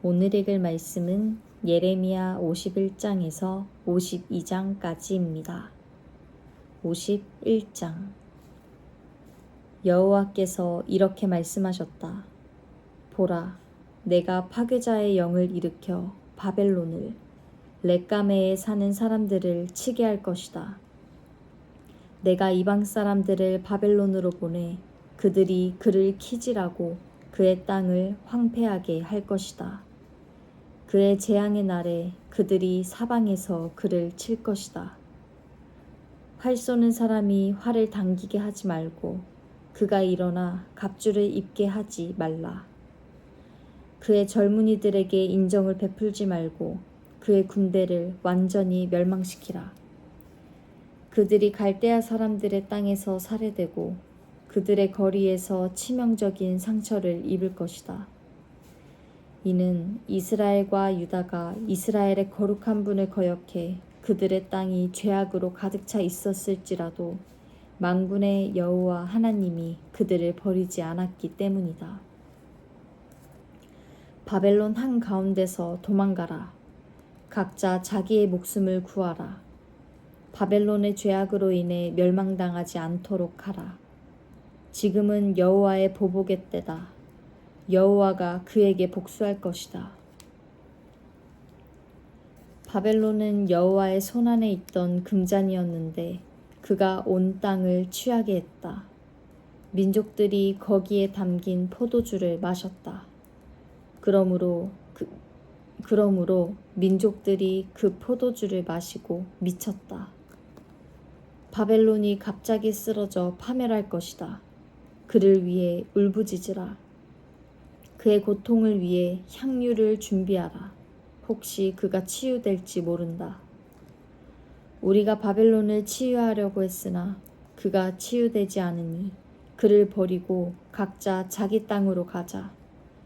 오늘 읽을 말씀은 예레미야 51장에서 52장까지입니다. 51장. 여호와께서 이렇게 말씀하셨다. 보라, 내가 파괴자의 영을 일으켜 바벨론을, 렛가메에 사는 사람들을 치게 할 것이다. 내가 이방 사람들을 바벨론으로 보내 그들이 그를 키질하고 그의 땅을 황폐하게 할 것이다. 그의 재앙의 날에 그들이 사방에서 그를 칠 것이다. 활 쏘는 사람이 활을 당기게 하지 말고 그가 일어나 갑주를 입게 하지 말라. 그의 젊은이들에게 인정을 베풀지 말고 그의 군대를 완전히 멸망시키라. 그들이 갈대아 사람들의 땅에서 살해되고 그들의 거리에서 치명적인 상처를 입을 것이다. 이는 이스라엘과 유다가 이스라엘의 거룩한 분을 거역해 그들의 땅이 죄악으로 가득 차 있었을지라도 만군의 여호와 하나님이 그들을 버리지 않았기 때문이다. 바벨론 한가운데서 도망가라. 각자 자기의 목숨을 구하라. 바벨론의 죄악으로 인해 멸망당하지 않도록 하라. 지금은 여호와의 보복의 때다. 여호와가 그에게 복수할 것이다. 바벨론은 여호와의 손안에 있던 금잔이었는데 그가 온 땅을 취하게 했다. 민족들이 거기에 담긴 포도주를 마셨다. 그러므로 민족들이 그 포도주를 마시고 미쳤다. 바벨론이 갑자기 쓰러져 파멸할 것이다. 그를 위해 울부짖으라. 그의 고통을 위해 향유를 준비하라. 혹시 그가 치유될지 모른다. 우리가 바벨론을 치유하려고 했으나 그가 치유되지 않으니 그를 버리고 각자 자기 땅으로 가자.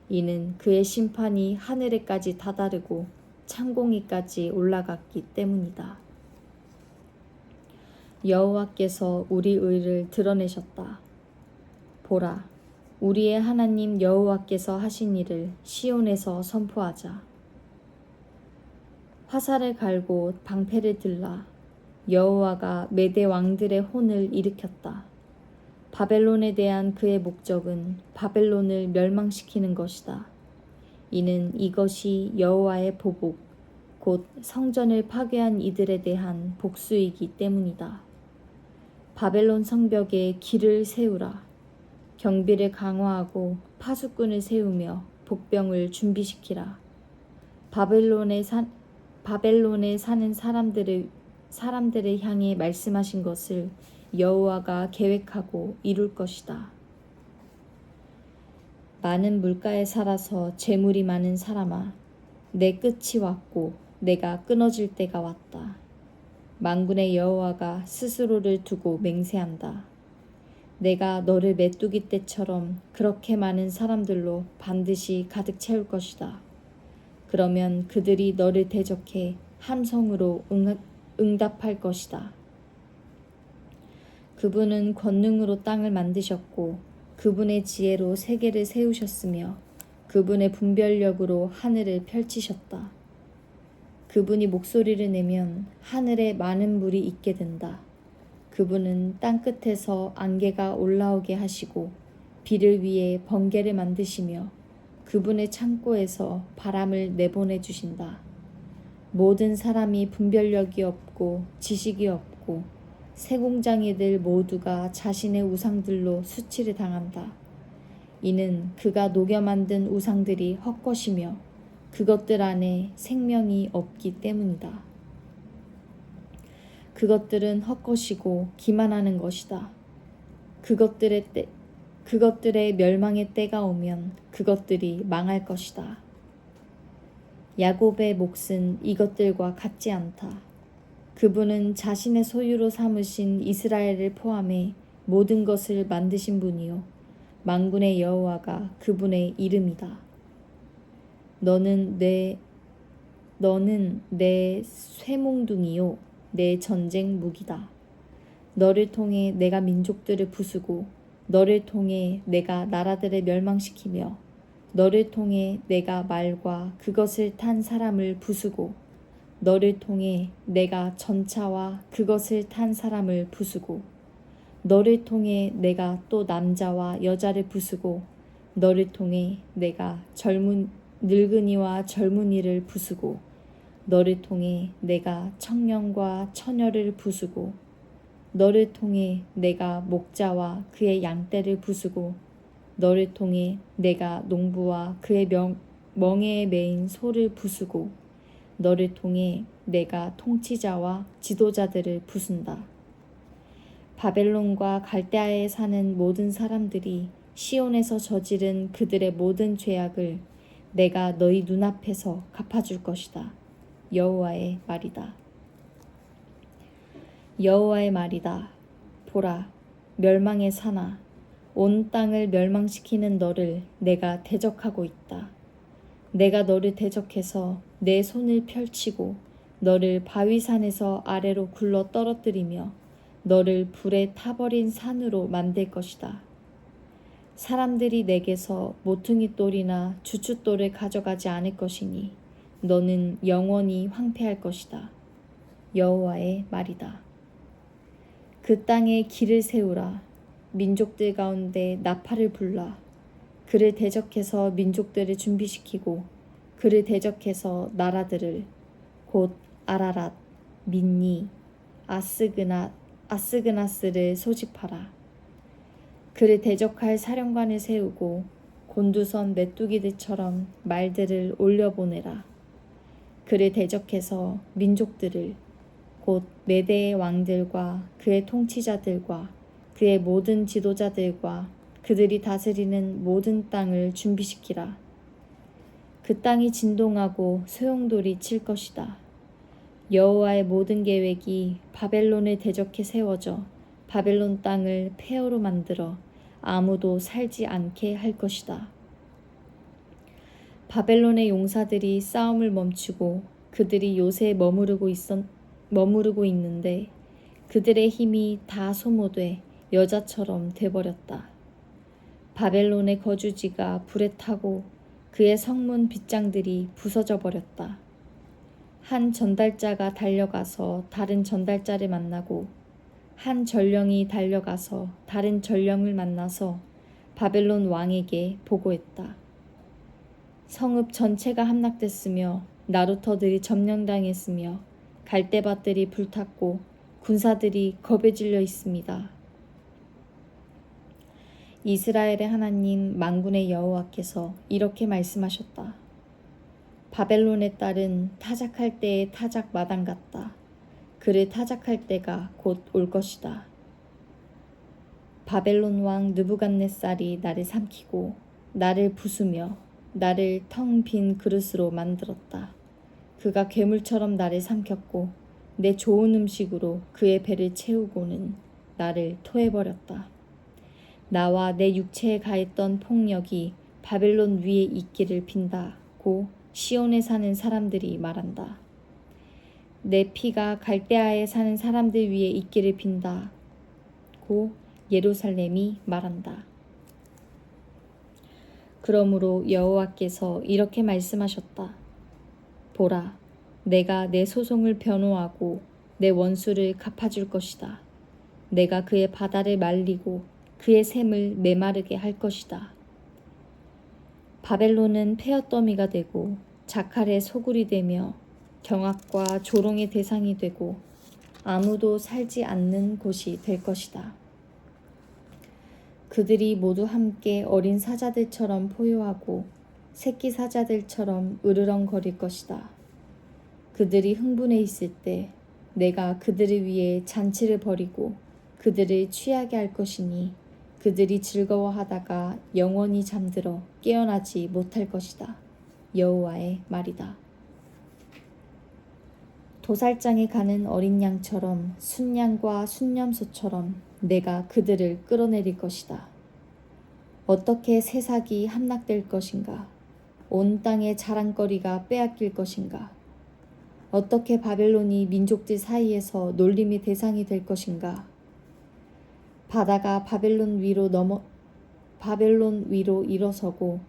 이는 그의 심판이 하늘에까지 다다르고 창공이까지 올라갔기 때문이다. 여호와께서 우리 의를 드러내셨다. 보라, 우리의 하나님 여호와께서 하신 일을 시온에서 선포하자. 화살을 갈고 방패를 들라. 여호와가 메대 왕들의 혼을 일으켰다. 바벨론에 대한 그의 목적은 바벨론을 멸망시키는 것이다. 이는 이것이 여호와의 보복, 곧 성전을 파괴한 이들에 대한 복수이기 때문이다. 바벨론 성벽에 길을 세우라. 경비를 강화하고 파수꾼을 세우며 복병을 준비시키라. 바벨론에 사는 사람들을 향해 말씀하신 것을 여호와가 계획하고 이룰 것이다. 많은 물가에 살아서 재물이 많은 사람아, 내 끝이 왔고 내가 끊어질 때가 왔다. 만군의 여호와가 스스로를 두고 맹세한다. 내가 너를 메뚜기 떼처럼 그렇게 많은 사람들로 반드시 가득 채울 것이다. 그러면 그들이 너를 대적해 함성으로 응답할 것이다. 그분은 권능으로 땅을 만드셨고 그분의 지혜로 세계를 세우셨으며 그분의 분별력으로 하늘을 펼치셨다. 그분이 목소리를 내면 하늘에 많은 물이 있게 된다. 그분은 땅끝에서 안개가 올라오게 하시고 비를 위해 번개를 만드시며 그분의 창고에서 바람을 내보내 주신다. 모든 사람이 분별력이 없고 지식이 없고 세공장이들 모두가 자신의 우상들로 수치를 당한다. 이는 그가 녹여 만든 우상들이 헛것이며 그것들 안에 생명이 없기 때문이다. 그것들은 헛것이고 기만하는 것이다. 그것들의 멸망의 때가 오면 그것들이 망할 것이다. 야곱의 몫은 이것들과 같지 않다. 그분은 자신의 소유로 삼으신 이스라엘을 포함해 모든 것을 만드신 분이요 만군의 여호와가 그분의 이름이다. 너는 내 쇠몽둥이요 내 전쟁 무기다. 너를 통해 내가 민족들을 부수고 너를 통해 내가 나라들을 멸망시키며 너를 통해 내가 말과 그것을 탄 사람을 부수고 너를 통해 내가 전차와 그것을 탄 사람을 부수고 너를 통해 내가 또 남자와 여자를 부수고 너를 통해 내가 늙은이와 젊은이를 부수고 너를 통해 내가 청년과 처녀를 부수고 너를 통해 내가 목자와 그의 양떼를 부수고 너를 통해 내가 농부와 그의 멍에에 매인 소를 부수고 너를 통해 내가 통치자와 지도자들을 부순다. 바벨론과 갈대아에 사는 모든 사람들이 시온에서 저지른 그들의 모든 죄악을 내가 너희 눈앞에서 갚아줄 것이다. 여호와의 말이다. 여호와의 말이다. 보라, 멸망의 산아, 온 땅을 멸망시키는 너를 내가 대적하고 있다. 내가 너를 대적해서 내 손을 펼치고 너를 바위산에서 아래로 굴러 떨어뜨리며 너를 불에 타버린 산으로 만들 것이다. 사람들이 내게서 모퉁이 돌이나 주춧돌을 가져가지 않을 것이니 너는 영원히 황폐할 것이다. 여호와의 말이다. 그 땅에 길을 세우라. 민족들 가운데 나팔을 불라. 그를 대적해서 민족들을 준비시키고 그를 대적해서 나라들을 곧 아라랏, 민니, 아스그나스를 소집하라. 그를 대적할 사령관을 세우고 곤두선 메뚜기들처럼 말들을 올려보내라. 그를 대적해서 민족들을 곧 메대의 왕들과 그의 통치자들과 그의 모든 지도자들과 그들이 다스리는 모든 땅을 준비시키라. 그 땅이 진동하고 소용돌이 칠 것이다. 여호와의 모든 계획이 바벨론을 대적해 세워져 바벨론 땅을 폐허로 만들어 아무도 살지 않게 할 것이다. 바벨론의 용사들이 싸움을 멈추고 그들이 요새 머무르고 있는데 그들의 힘이 다 소모돼 여자처럼 돼버렸다. 바벨론의 거주지가 불에 타고 그의 성문 빗장들이 부서져 버렸다. 한 전달자가 달려가서 다른 전달자를 만나고 한 전령이 달려가서 다른 전령을 만나서 바벨론 왕에게 보고했다. 성읍 전체가 함락됐으며 나루터들이 점령당했으며 갈대밭들이 불탔고 군사들이 겁에 질려 있습니다. 이스라엘의 하나님 만군의 여호와께서 이렇게 말씀하셨다. 바벨론의 딸은 타작할 때의 타작 마당 같다. 그를 타작할 때가 곧 올 것이다. 바벨론 왕 느부갓네살이 나를 삼키고 나를 부수며 나를 텅 빈 그릇으로 만들었다. 그가 괴물처럼 나를 삼켰고 내 좋은 음식으로 그의 배를 채우고는 나를 토해버렸다. 나와 내 육체에 가했던 폭력이 바벨론 위에 있기를 빈다고 시온에 사는 사람들이 말한다. 내 피가 갈대아에 사는 사람들 위에 있기를 빈다고 예루살렘이 말한다. 그러므로 여호와께서 이렇게 말씀하셨다. 보라, 내가 내 소송을 변호하고 내 원수를 갚아줄 것이다. 내가 그의 바다를 말리고 그의 샘을 메마르게 할 것이다. 바벨론은 폐허더미가 되고 자칼의 소굴이 되며 경악과 조롱의 대상이 되고 아무도 살지 않는 곳이 될 것이다. 그들이 모두 함께 어린 사자들처럼 포효하고 새끼 사자들처럼 으르렁거릴 것이다. 그들이 흥분해 있을 때 내가 그들을 위해 잔치를 벌이고 그들을 취하게 할 것이니 그들이 즐거워하다가 영원히 잠들어 깨어나지 못할 것이다. 여호와의 말이다. 도살장에 가는 어린 양처럼 순양과 순념소처럼 내가 그들을 끌어내릴 것이다. 어떻게 새싹이 함락될 것인가? 온 땅의 자랑거리가 빼앗길 것인가? 어떻게 바벨론이 민족들 사이에서 놀림의 대상이 될 것인가? 바다가 바벨론 위로 일어서고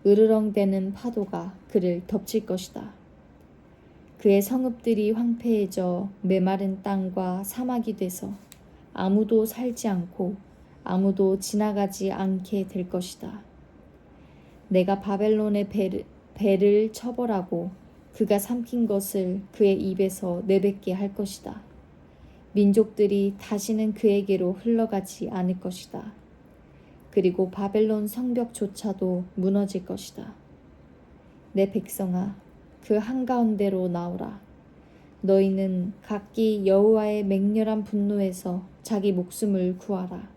으르렁대는 파도가 그를 덮칠 것이다. 그의 성읍들이 황폐해져 메마른 땅과 사막이 돼서 아무도 살지 않고 아무도 지나가지 않게 될 것이다. 내가 바벨론의 배를 처벌하고 그가 삼킨 것을 그의 입에서 내뱉게 할 것이다. 민족들이 다시는 그에게로 흘러가지 않을 것이다. 그리고 바벨론 성벽조차도 무너질 것이다. 내 백성아, 그 한가운데로 나오라. 너희는 각기 여호와의 맹렬한 분노에서 자기 목숨을 구하라.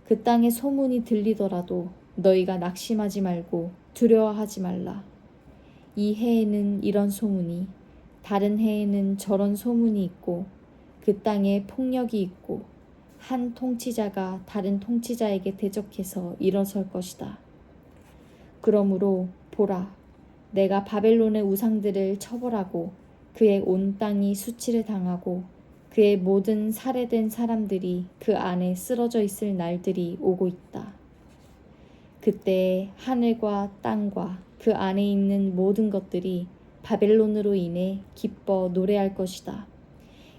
그 땅의 소문이 들리더라도 너희가 낙심하지 말고 두려워하지 말라. 이 해에는 이런 소문이, 다른 해에는 저런 소문이 있고 그 땅에 폭력이 있고 한 통치자가 다른 통치자에게 대적해서 일어설 것이다. 그러므로 보라, 내가 바벨론의 우상들을 처벌하고 그의 온 땅이 수치를 당하고 그의 모든 살해된 사람들이 그 안에 쓰러져 있을 날들이 오고 있다. 그때 하늘과 땅과 그 안에 있는 모든 것들이 바벨론으로 인해 기뻐 노래할 것이다.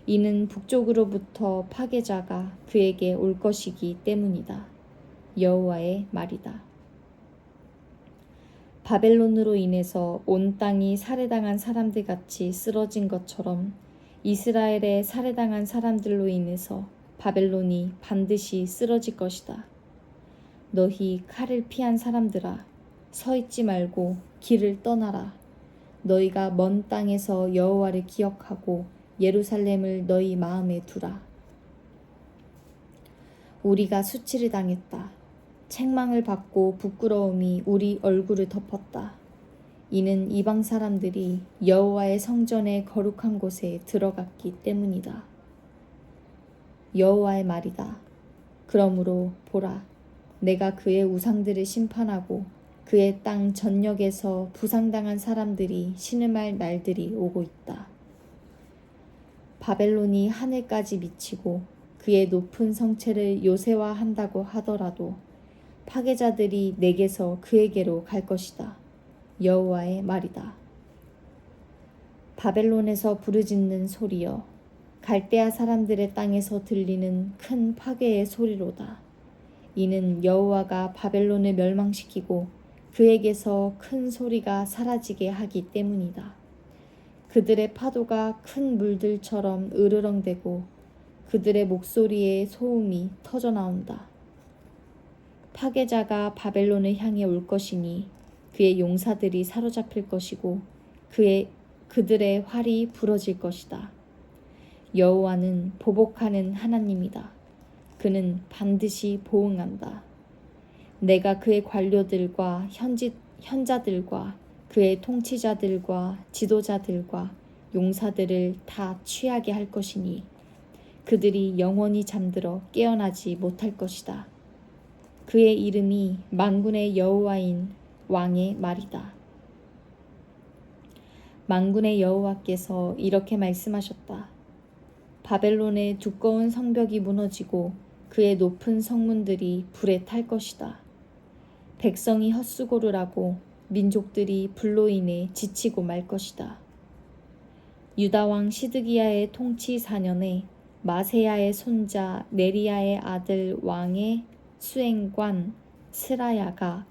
이는 북쪽으로부터 파괴자가 그에게 올 것이기 때문이다. 여호와의 말이다. 바벨론으로 인해서 온 땅이 살해당한 사람들 같이 쓰러진 것처럼 이스라엘의 살해당한 사람들로 인해서 바벨론이 반드시 쓰러질 것이다. 너희 칼을 피한 사람들아, 서 있지 말고 길을 떠나라. 너희가 먼 땅에서 여호와를 기억하고 예루살렘을 너희 마음에 두라. 우리가 수치를 당했다. 책망을 받고 부끄러움이 우리 얼굴을 덮었다. 이는 이방 사람들이 여호와의 성전의 거룩한 곳에 들어갔기 때문이다. 여호와의 말이다. 그러므로 보라, 내가 그의 우상들을 심판하고 그의 땅 전역에서 부상당한 사람들이 신음할 날들이 오고 있다. 바벨론이 하늘까지 미치고 그의 높은 성체를 요새화한다고 하더라도 파괴자들이 내게서 그에게로 갈 것이다. 여호와의 말이다. 바벨론에서 부르짖는 소리여, 갈대아 사람들의 땅에서 들리는 큰 파괴의 소리로다. 이는 여호와가 바벨론을 멸망시키고 그에게서 큰 소리가 사라지게 하기 때문이다. 그들의 파도가 큰 물들처럼 으르렁대고 그들의 목소리에 소음이 터져나온다. 파괴자가 바벨론을 향해 올 것이니 그의 용사들이 사로잡힐 것이고 그들의 활이 부러질 것이다. 여호와는 보복하는 하나님이다. 그는 반드시 보응한다. 내가 그의 관료들과 현자들과 그의 통치자들과 지도자들과 용사들을 다 취하게 할 것이니 그들이 영원히 잠들어 깨어나지 못할 것이다. 그의 이름이 만군의 여호와인 왕의 말이다. 만군의 여호와께서 이렇게 말씀하셨다. 바벨론의 두꺼운 성벽이 무너지고 그의 높은 성문들이 불에 탈 것이다. 백성이 헛수고를 하고 민족들이 불로 인해 지치고 말 것이다. 유다왕 시드기야의 통치 4년에 마세야의 손자 네리야의 아들 왕의 수행관 스라야가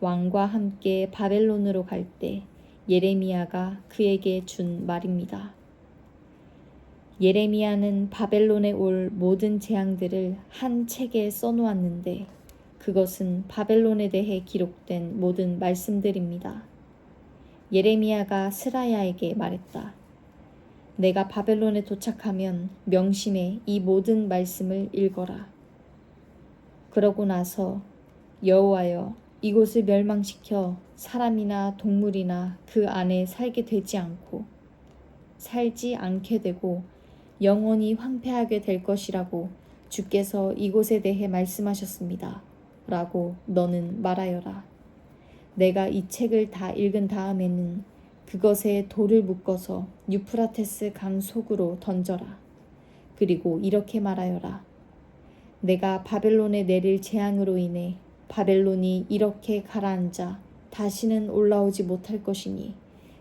왕과 함께 바벨론으로 갈 때 예레미야가 그에게 준 말입니다. 예레미야는 바벨론에 올 모든 재앙들을 한 책에 써놓았는데 그것은 바벨론에 대해 기록된 모든 말씀들입니다. 예레미야가 스라야에게 말했다. 내가 바벨론에 도착하면 명심해 이 모든 말씀을 읽어라. 그러고 나서 여호와여, 이곳을 멸망시켜 사람이나 동물이나 그 안에 살지 않게 되고 영원히 황폐하게 될 것이라고 주께서 이곳에 대해 말씀하셨습니다. 라고 너는 말하여라. 내가 이 책을 다 읽은 다음에는 그것에 돌을 묶어서 유프라테스 강 속으로 던져라. 그리고 이렇게 말하여라. 내가 바벨론에 내릴 재앙으로 인해 바벨론이 이렇게 가라앉아 다시는 올라오지 못할 것이니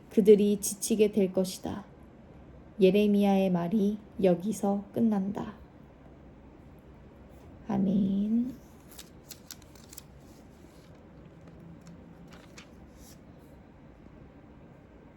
그들이 지치게 될 것이다. 예레미야의 말이 여기서 끝난다. 아멘.